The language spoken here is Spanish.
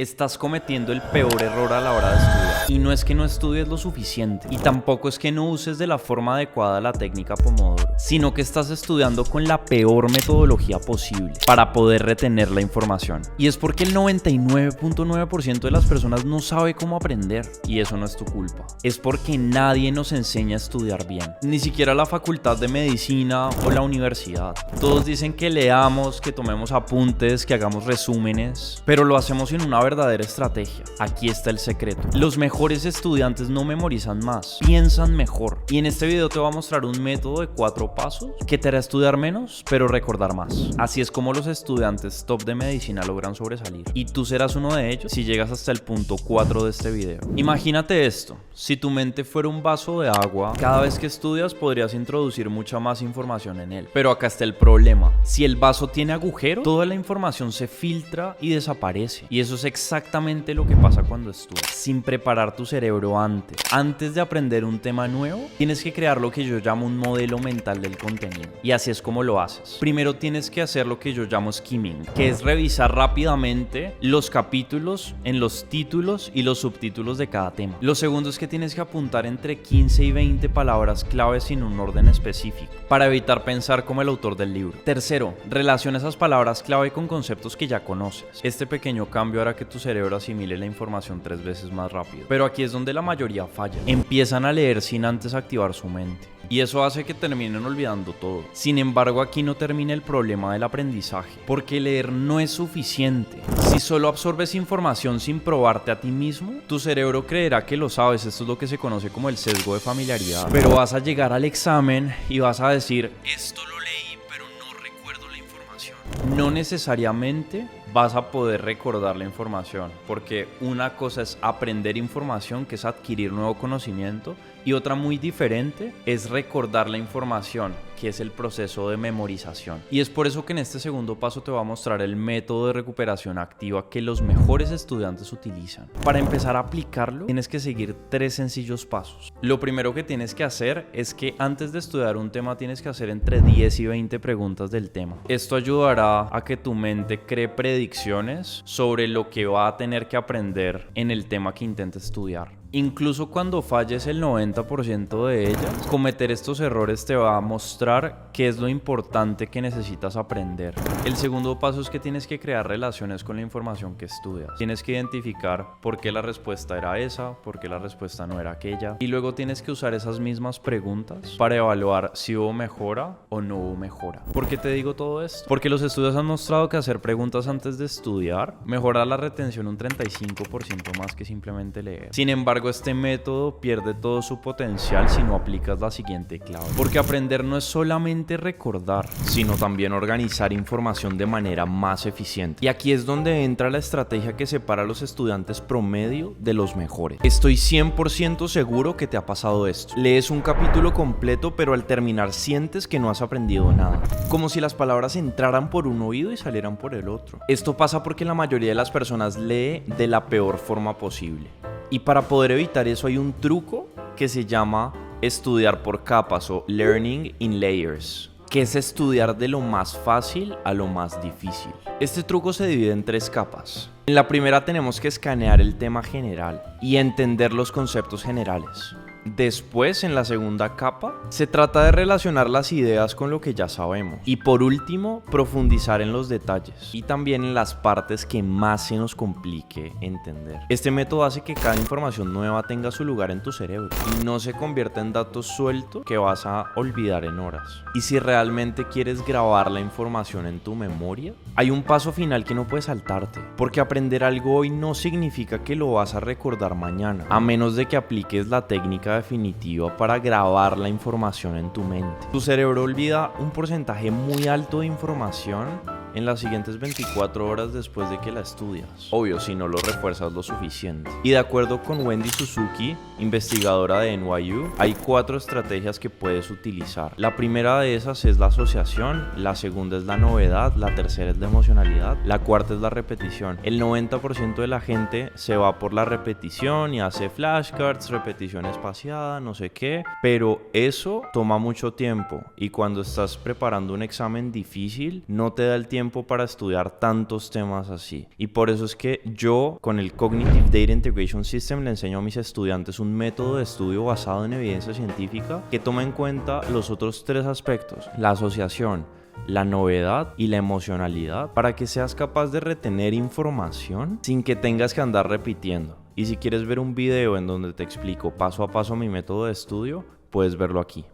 Estás cometiendo el peor error a la hora de estudiar. Y no es que no estudies lo suficiente, y tampoco es que no uses de la forma adecuada la técnica Pomodoro, sino que estás estudiando con la peor metodología posible para poder retener la información. Y es porque el 99.9% de las personas no sabe cómo aprender, y eso no es tu culpa. Es porque nadie nos enseña a estudiar bien, ni siquiera la facultad de medicina o la universidad. Todos dicen que leamos, que tomemos apuntes, que hagamos resúmenes, pero lo hacemos sin una verdadera estrategia. Aquí está el secreto. Los mejores estudiantes no memorizan más, piensan mejor. Y en este video te voy a mostrar un método de 4 pasos que te hará estudiar menos, pero recordar más. Así es como los estudiantes top de medicina logran sobresalir. Y tú serás uno de ellos si llegas hasta el punto 4 de este video. Imagínate esto. Si tu mente fuera un vaso de agua, cada vez que estudias podrías introducir mucha más información en él. Pero acá está el problema. Si el vaso tiene agujero, toda la información se filtra y desaparece. Y eso es exactamente lo que pasa cuando estudias. Sin preparar tu cerebro antes de aprender un tema nuevo, tienes que crear lo que yo llamo un modelo mental del contenido. Y así es como lo haces. Primero tienes que hacer lo que yo llamo skimming, que es revisar rápidamente los capítulos en los títulos y los subtítulos de cada tema. Lo segundo es que tienes que apuntar entre 15 y 20 palabras claves sin un orden específico, para evitar pensar como el autor del libro. Tercero, relaciona esas palabras clave con conceptos que ya conoces. Este pequeño cambio hará que tu cerebro asimile la información 3 veces más rápido. Pero aquí es donde la mayoría falla. Empiezan a leer sin antes activar su mente. Y eso hace que terminen olvidando todo. Sin embargo, aquí no termina el problema del aprendizaje, porque leer no es suficiente. Si solo absorbes información sin probarte a ti mismo, tu cerebro creerá que lo sabes. Esto es lo que se conoce como el sesgo de familiaridad. Pero vas a llegar al examen y vas a decir, esto lo leí, pero no recuerdo la información. No necesariamente vas a poder recordar la información, porque una cosa es aprender información, que es adquirir nuevo conocimiento, y otra muy diferente es recordar la información, que es el proceso de memorización. Y es por eso que en este segundo paso te voy a mostrar el método de recuperación activa que los mejores estudiantes utilizan. Para empezar a aplicarlo, tienes que seguir 3 sencillos pasos. Lo primero que tienes que hacer es que antes de estudiar un tema tienes que hacer entre 10 y 20 preguntas del tema. Esto ayudará a que tu mente cree predicciones sobre lo que va a tener que aprender en el tema que intentes estudiar. Incluso cuando falles el 90% de ellas, cometer estos errores te va a mostrar qué es lo importante que necesitas aprender. El segundo paso es que tienes que crear relaciones con la información que estudias. Tienes que identificar por qué la respuesta era esa, por qué la respuesta no era aquella. Y luego tienes que usar esas mismas preguntas para evaluar si hubo mejora o no hubo mejora. ¿Por qué te digo todo esto? Porque los estudios han mostrado que hacer preguntas antes de estudiar mejora la retención un 35% más que simplemente leer. Sin embargo, este método pierde todo su potencial si no aplicas la siguiente clave. Porque aprender no es solamente recordar, sino también organizar información de manera más eficiente. Y aquí es donde entra la estrategia que separa a los estudiantes promedio de los mejores. Estoy 100% seguro que te ha pasado esto. Lees un capítulo completo, pero al terminar sientes que no has aprendido nada. Como si las palabras entraran por un oído y salieran por el otro. Esto pasa porque la mayoría de las personas lee de la peor forma posible. Y para poder evitar eso hay un truco que se llama estudiar por capas o learning in layers, que es estudiar de lo más fácil a lo más difícil. Este truco se divide en 3 capas. En la primera tenemos que escanear el tema general y entender los conceptos generales. Después, en la segunda capa, se trata de relacionar las ideas con lo que ya sabemos. Y por último, profundizar en los detalles y también en las partes que más se nos complique entender. Este método hace que cada información nueva tenga su lugar en tu cerebro y no se convierta en datos sueltos que vas a olvidar en horas. Y si realmente quieres grabar la información en tu memoria, hay un paso final que no puedes saltarte, porque aprender algo hoy no significa que lo vas a recordar mañana, a menos de que apliques la técnica definitiva para grabar la información en tu mente. Tu cerebro olvida un porcentaje muy alto de información en las siguientes 24 horas después de que la estudias. Obvio, si no lo refuerzas lo suficiente. Y de acuerdo con Wendy Suzuki, investigadora de NYU, hay 4 estrategias que puedes utilizar. La primera de esas es la asociación, la segunda es la novedad, la tercera es la emocionalidad, la cuarta es la repetición. El 90% de la gente se va por la repetición y hace flashcards, repetición espaciada, no sé qué, pero eso toma mucho tiempo y cuando estás preparando un examen difícil no te da el tiempo tiempo para estudiar tantos temas así. Y por eso es que yo con el Cognitive Data Integration System le enseño a mis estudiantes un método de estudio basado en evidencia científica que toma en cuenta los otros 3 aspectos: la asociación, la novedad y la emocionalidad, para que seas capaz de retener información sin que tengas que andar repitiendo. Y si quieres ver un video en donde te explico paso a paso mi método de estudio, puedes verlo aquí.